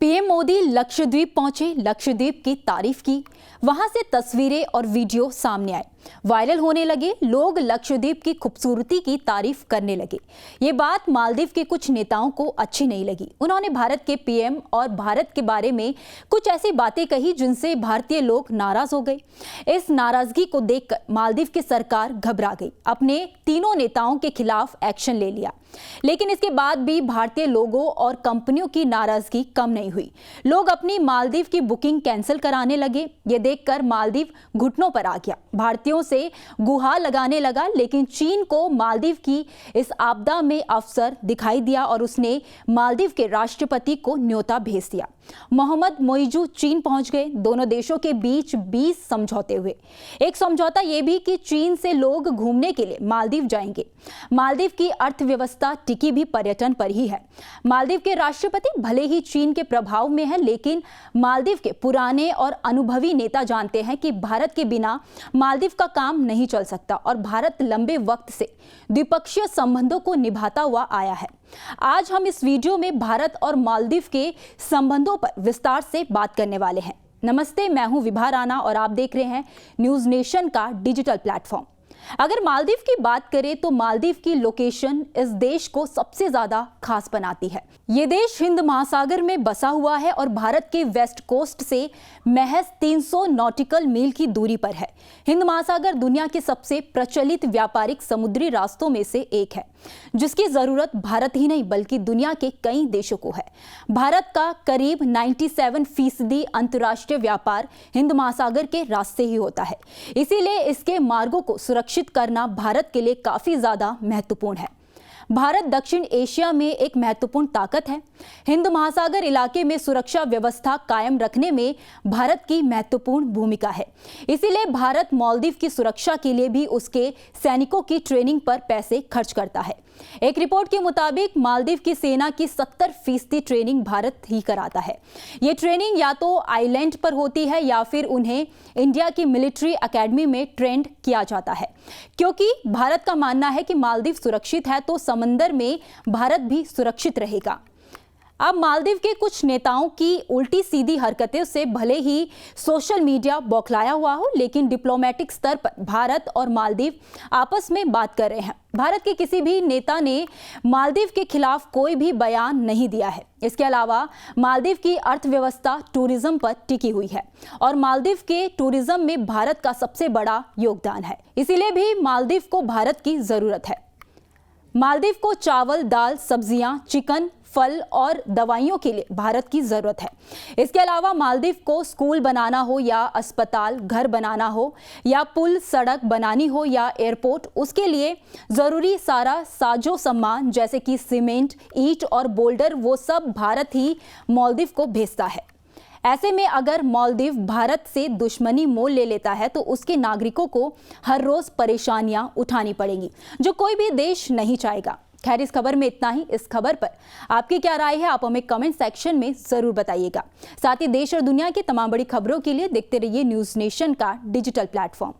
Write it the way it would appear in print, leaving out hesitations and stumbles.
PM Modi Lakshadweep पहुंचे, लक्षद्वीप की तारीफ की, वहां से तस्वीरें और वीडियो सामने आए, वायरल होने लगे। लोग लक्षद्वीप की खूबसूरती की तारीफ करने लगे। ये बात मालदीव के कुछ नेताओं को अच्छी नहीं लगी। उन्होंने भारत के पीएम और भारत के बारे में कुछ ऐसी बातें कही जिनसे भारतीय लोग नाराज हो गए। इस नाराजगी को देखकर मालदीव की सरकार घबरा गई, अपने तीनों नेताओं के खिलाफ एक्शन ले लिया। लेकिन इसके बाद भी भारतीय लोगों और कंपनियों की नाराजगी कम नहीं हुई। लोग अपनी मालदीव की बुकिंग कैंसिल कराने लगे। ये देखकर मालदीव घुटनों पर आ गया, भारतीयों से गुहार लगाने लगा। लेकिन चीन को मालदीव की इस आपदा में अवसर दिखाई दिया और उसने मालदीव के राष्ट्रपति को न्योता भेज दिया। मोहम्मद मोइजू चीन पहुंच गए। दोनों देशों के बीच 20 समझौते हुए। एक समझौता यह भी कि चीन से लोग घूमने के लिए मालदीव जाएंगे। मालदीव की अर्थव्यवस्था टिकी भी पर्यटन पर ही है। मालदीव के राष्ट्रपति भले ही चीन के प्रभाव में है, लेकिन मालदीव के पुराने और अनुभवी नेता जानते हैं कि भारत के बिना मालदीव का काम नहीं चल सकता और भारत लंबे वक्त से द्विपक्षीय संबंधों को निभाता हुआ आया है। आज हम इस वीडियो में भारत और मालदीव के संबंधों पर विस्तार से बात करने वाले हैं। नमस्ते, मैं हूं विभा राणा और आप देख रहे हैं न्यूज नेशन का डिजिटल प्लेटफॉर्म। अगर मालदीव की बात करें तो मालदीव की लोकेशन इस देश को सबसे ज्यादा खास बनाती है। ये देश हिंद महासागर में बसा हुआ है और भारत के वेस्ट कोस्ट से महज 300 नॉटिकल मील की दूरी पर है। हिंद महासागर दुनिया के सबसे प्रचलित व्यापारिक समुद्री रास्तों में से एक है, जिसकी जरूरत भारत ही नहीं बल्कि दुनिया के कई देशों को है। भारत का करीब 97% अंतर्राष्ट्रीय व्यापार हिंद महासागर के रास्ते ही होता है। इसीलिए इसके मार्गों को सुरक्षित करना भारत के लिए काफी ज्यादा महत्वपूर्ण है। भारत दक्षिण एशिया में एक महत्वपूर्ण ताकत है। हिंद महासागर इलाके में सुरक्षा व्यवस्था कायम रखने में भारत की महत्वपूर्ण भूमिका है। इसीलिए भारत मालदीव की सुरक्षा के लिए भी उसके सैनिकों की ट्रेनिंग पर पैसे खर्च करता है। एक रिपोर्ट के मुताबिक मालदीव की सेना की 70% ट्रेनिंग भारत ही कराता है। ये ट्रेनिंग या तो आइलैंड पर होती है या फिर उन्हें इंडिया की मिलिट्री एकेडमी में ट्रेंड किया जाता है। क्योंकि भारत का मानना है कि मालदीव सुरक्षित है तो समंदर में भारत भी सुरक्षित रहेगा। अब मालदीव के कुछ नेताओं की उल्टी सीधी हरकतें से भले ही सोशल मीडिया बौखलाया हुआ हो, लेकिन डिप्लोमेटिक स्तर पर भारत और मालदीव आपस में बात कर रहे हैं। भारत के किसी भी नेता ने मालदीव के खिलाफ कोई भी बयान नहीं दिया है। इसके अलावा मालदीव की अर्थव्यवस्था टूरिज्म पर टिकी हुई है और मालदीव के टूरिज्म में भारत का सबसे बड़ा योगदान है। इसीलिए भी मालदीव को भारत की जरूरत है। मालदीव को चावल, दाल, सब्जियां, चिकन, फल और दवाइयों के लिए भारत की जरूरत है। इसके अलावा मालदीव को स्कूल बनाना हो या अस्पताल, घर बनाना हो या पुल, सड़क बनानी हो या एयरपोर्ट, उसके लिए जरूरी सारा साजो सामान जैसे कि सीमेंट, ईंट और बोल्डर, वो सब भारत ही मालदीव को भेजता है। ऐसे में अगर मालदीव भारत से दुश्मनी मोल ले लेता है तो उसके नागरिकों को हर रोज परेशानियां उठानी पड़ेंगी, जो कोई भी देश नहीं चाहेगा। खैर, इस खबर में इतना ही। इस खबर पर आपकी क्या राय है, आप हमें कमेंट सेक्शन में जरूर बताइएगा। साथ ही देश और दुनिया की तमाम बड़ी खबरों के लिए देखते रहिए न्यूज नेशन का डिजिटल प्लेटफॉर्म।